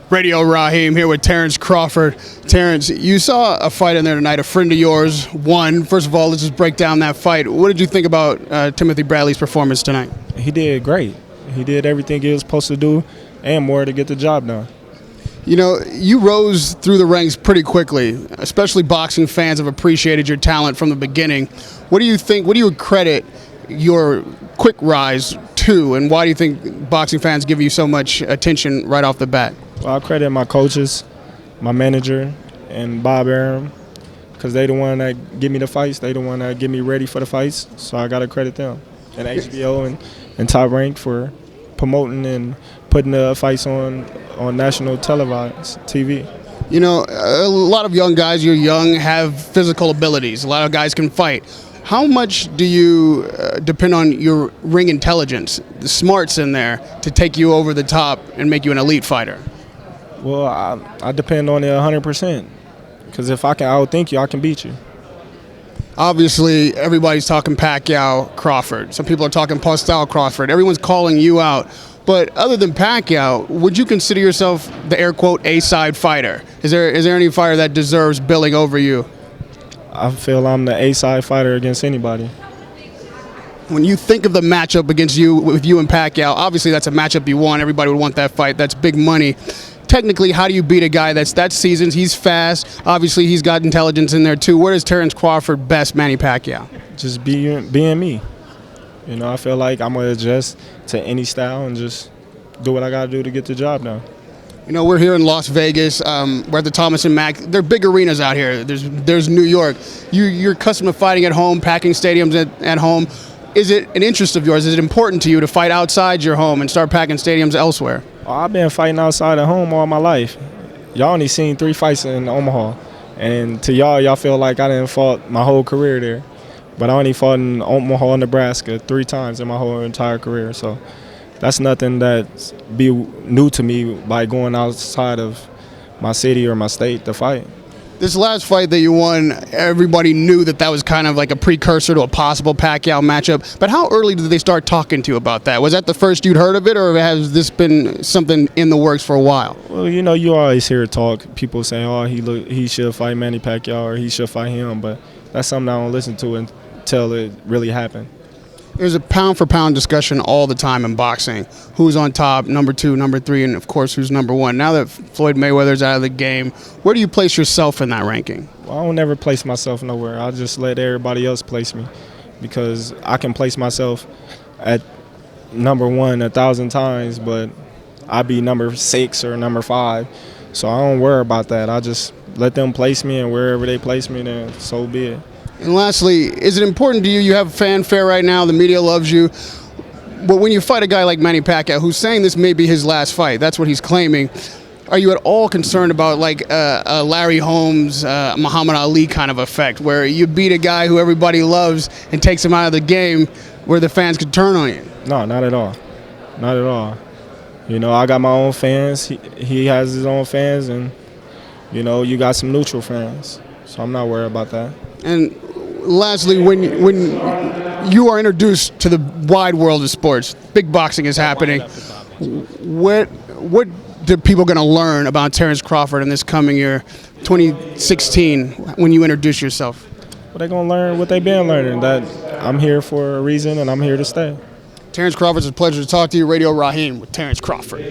Radio Raheem here with Terence Crawford. Terence, you saw a fight in there tonight. A friend of yours won. First of all, let's just break down that fight. What did you think about Timothy Bradley's performance tonight? He did great. He did everything he was supposed to do and more to get the job done. You know, you rose through the ranks pretty quickly, especially boxing fans have appreciated your talent from the beginning. What do you think, what do you credit your quick rise to, and why do you think boxing fans give you so much attention right off the bat? Well, I credit my coaches, my manager, and Bob Arum, because they the one that give me the fights. They the one that get me ready for the fights, so I got to credit them. And HBO and Top Rank for promoting and putting the fights on national televised TV. You know, a lot of young guys, you're young, have physical abilities. A lot of guys can fight. How much do you depend on your ring intelligence, the smarts in there, to take you over the top and make you an elite fighter? Well, I depend on it 100%, because if I can outthink you, I can beat you. Obviously, everybody's talking Pacquiao, Crawford. Some people are talking Postal, Crawford. Everyone's calling you out. But other than Pacquiao, would you consider yourself the air quote A-side fighter? Is there any fighter that deserves billing over you? I feel I'm the A-side fighter against anybody. When you think of the matchup against you, with you and Pacquiao, obviously that's a matchup you want. Everybody would want that fight. That's big money. Technically, how do you beat a guy that's seasoned? He's fast. Obviously, he's got intelligence in there too. Where does Terence Crawford best Manny Pacquiao? Just being me. You know, I feel like I'm going to adjust to any style and just do what I got to do to get the job done. You know, we're here in Las Vegas. We're at the Thomas and Mack. They're big arenas out here. There's New York. You're accustomed to fighting at home, packing stadiums at home. Is it an interest of yours? Is it important to you to fight outside your home and start packing stadiums elsewhere? Oh, I've been fighting outside of home all my life. Y'all only seen 3 fights in Omaha. And to y'all feel like I didn't fought my whole career there. But I only fought in Omaha, Nebraska 3 times in my whole entire career. So that's nothing that's be new to me by going outside of my city or my state to fight. This last fight that you won, everybody knew that was kind of like a precursor to a possible Pacquiao matchup. But how early did they start talking to you about that? Was that the first you'd heard of it, or has this been something in the works for a while? Well, you know, you always hear talk. People say, oh, he should fight Manny Pacquiao or he should fight him. But that's something I don't listen to until it really happened. There's a pound-for-pound discussion all the time in boxing. Who's on top, number 2, number 3, and, of course, who's number 1. Now that Floyd Mayweather's out of the game, where do you place yourself in that ranking? Well, I don't never place myself nowhere. I just let everybody else place me, because I can place myself at number 1 1,000 times, but I be number 6 or number 5. So I don't worry about that. I just let them place me, and wherever they place me, then so be it. And lastly, is it important to you? You have fanfare right now. The media loves you. But when you fight a guy like Manny Pacquiao, who's saying this may be his last fight, that's what he's claiming, are you at all concerned about like a Larry Holmes, Muhammad Ali kind of effect, where you beat a guy who everybody loves and takes him out of the game where the fans could turn on you? No, not at all. Not at all. You know, I got my own fans. He has his own fans, and, you know, you got some neutral fans. So I'm not worried about that. And lastly, when you are introduced to the wide world of sports, big boxing is happening. What are people going to learn about Terence Crawford in this coming year, 2016, when you introduce yourself? Well, they're going to learn what they've been learning, that I'm here for a reason and I'm here to stay. Terence Crawford, it's a pleasure to talk to you. Radio Raheem with Terence Crawford.